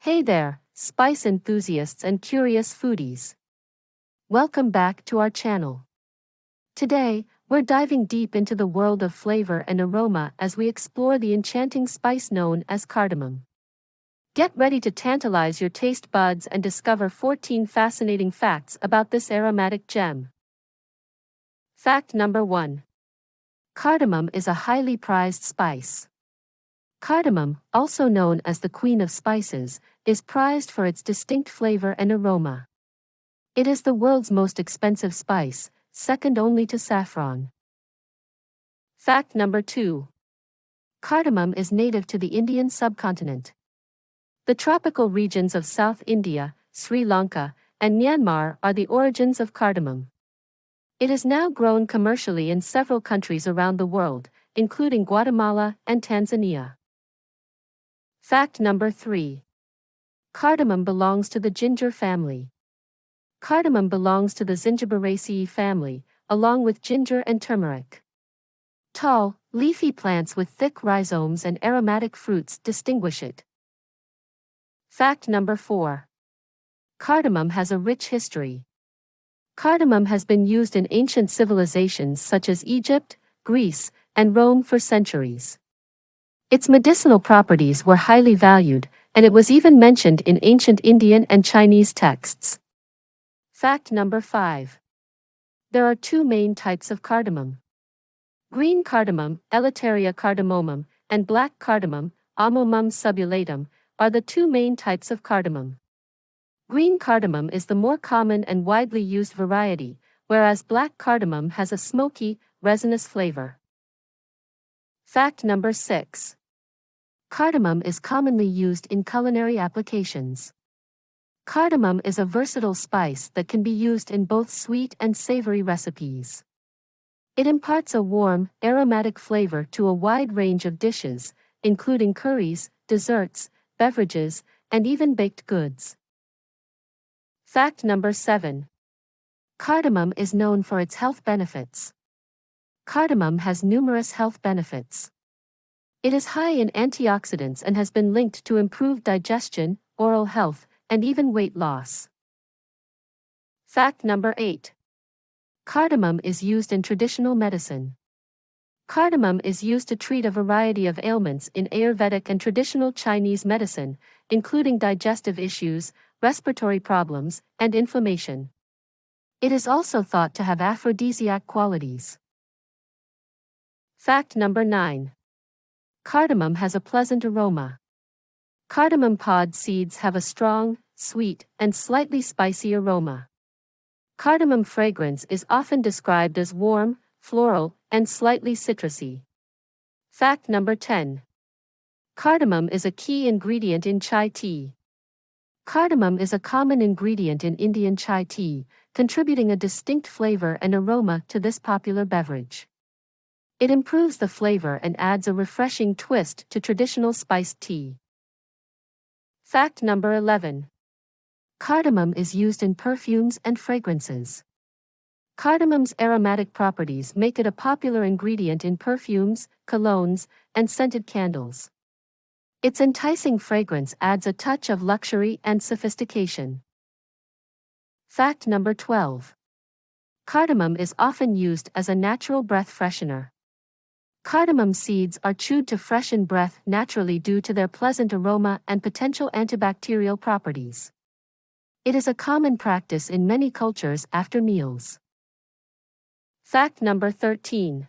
Hey there, spice enthusiasts and curious foodies. Welcome back to our channel. Today, we're diving deep into the world of flavor and aroma as we explore the enchanting spice known as cardamom. Get ready to tantalize your taste buds and discover 14 fascinating facts about this aromatic gem. Fact number 1. Cardamom is a highly prized spice. Cardamom, also known as the queen of spices, is prized for its distinct flavor and aroma. It is the world's most expensive spice, second only to saffron. Fact number 2. Cardamom is native to the Indian subcontinent. The tropical regions of South India, Sri Lanka, and Myanmar are the origins of cardamom. It is now grown commercially in several countries around the world, including Guatemala and Tanzania. Fact number 3. Cardamom belongs to the ginger family. Cardamom belongs to the Zingiberaceae family, along with ginger and turmeric. Tall, leafy plants with thick rhizomes and aromatic fruits distinguish it. Fact number 4. Cardamom has a rich history. Cardamom has been used in ancient civilizations such as Egypt, Greece, and Rome for centuries. Its medicinal properties were highly valued, and it was even mentioned in ancient Indian and Chinese texts. Fact number 5. There are two main types of cardamom. Green cardamom, Elateria cardamomum, and black cardamom, Amomum subulatum, are the two main types of cardamom. Green cardamom is the more common and widely used variety, whereas black cardamom has a smoky, resinous flavor. Fact number 6. Cardamom is commonly used in culinary applications. Cardamom is a versatile spice that can be used in both sweet and savory recipes. It imparts a warm, aromatic flavor to a wide range of dishes, including curries, desserts, beverages, and even baked goods. Fact number 7. Cardamom is known for its health benefits. Cardamom has numerous health benefits. It is high in antioxidants and has been linked to improved digestion, oral health, and even weight loss. Fact number 8. Cardamom is used in traditional medicine. Cardamom is used to treat a variety of ailments in Ayurvedic and traditional Chinese medicine, including digestive issues, respiratory problems, and inflammation. It is also thought to have aphrodisiac qualities. Fact number 9. Cardamom has a pleasant aroma. Cardamom pod seeds have a strong, sweet, and slightly spicy aroma. Cardamom fragrance is often described as warm, floral, and slightly citrusy. Fact number 10. Cardamom is a key ingredient in chai tea. Cardamom is a common ingredient in Indian chai tea, contributing a distinct flavor and aroma to this popular beverage. It improves the flavor and adds a refreshing twist to traditional spiced tea. Fact number 11. Cardamom is used in perfumes and fragrances. Cardamom's aromatic properties make it a popular ingredient in perfumes, colognes, and scented candles. Its enticing fragrance adds a touch of luxury and sophistication. Fact number 12. Cardamom is often used as a natural breath freshener. Cardamom seeds are chewed to freshen breath naturally due to their pleasant aroma and potential antibacterial properties. It is a common practice in many cultures after meals. Fact number 13.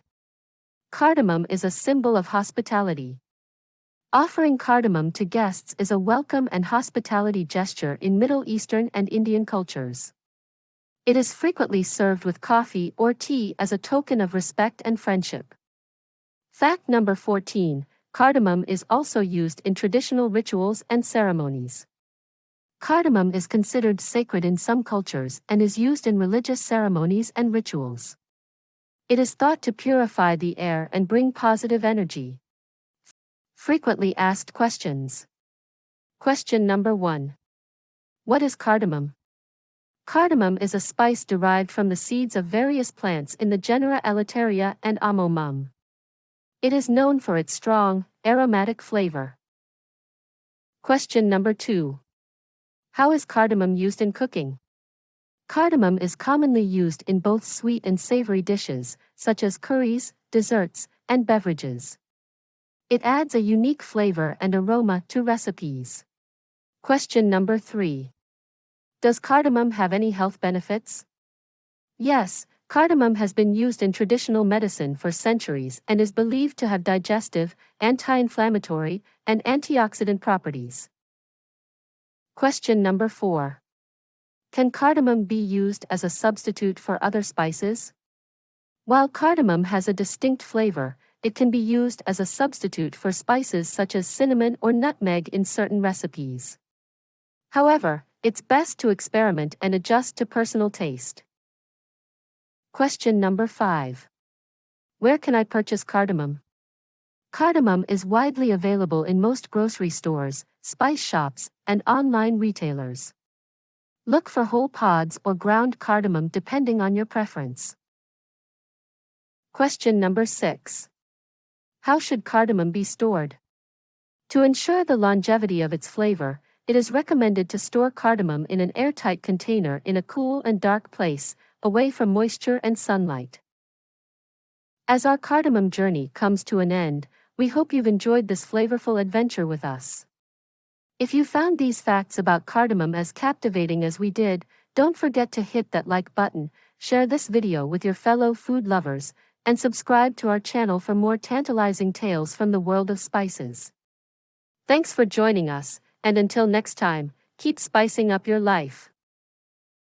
Cardamom is a symbol of hospitality. Offering cardamom to guests is a welcome and hospitality gesture in Middle Eastern and Indian cultures. It is frequently served with coffee or tea as a token of respect and friendship. Fact number 14. Cardamom is also used in traditional rituals and ceremonies. Cardamom is considered sacred in some cultures and is used in religious ceremonies and rituals. It is thought to purify the air and bring positive energy. Frequently asked questions. Question number 1. What is cardamom? Cardamom is a spice derived from the seeds of various plants in the genera Elateria and Amomum. It is known for its strong, aromatic flavor. Question number 2. How is cardamom used in cooking? Cardamom is commonly used in both sweet and savory dishes, such as curries, desserts, and beverages. It adds a unique flavor and aroma to recipes. Question number 3. Does cardamom have any health benefits? Yes, cardamom has been used in traditional medicine for centuries and is believed to have digestive, anti-inflammatory, and antioxidant properties. Question number 4. Can cardamom be used as a substitute for other spices? While cardamom has a distinct flavor, it can be used as a substitute for spices such as cinnamon or nutmeg in certain recipes. However, it's best to experiment and adjust to personal taste. Question number 5. Where can I purchase cardamom? Cardamom is widely available in most grocery stores, spice shops, and online retailers. Look for whole pods or ground cardamom depending on your preference. Question number 6. How should cardamom be stored? To ensure the longevity of its flavor, it is recommended to store cardamom in an airtight container in a cool and dark place, away from moisture and sunlight. As our cardamom journey comes to an end, we hope you've enjoyed this flavorful adventure with us. If you found these facts about cardamom as captivating as we did, don't forget to hit that like button, share this video with your fellow food lovers, and subscribe to our channel for more tantalizing tales from the world of spices. Thanks for joining us, and until next time, keep spicing up your life.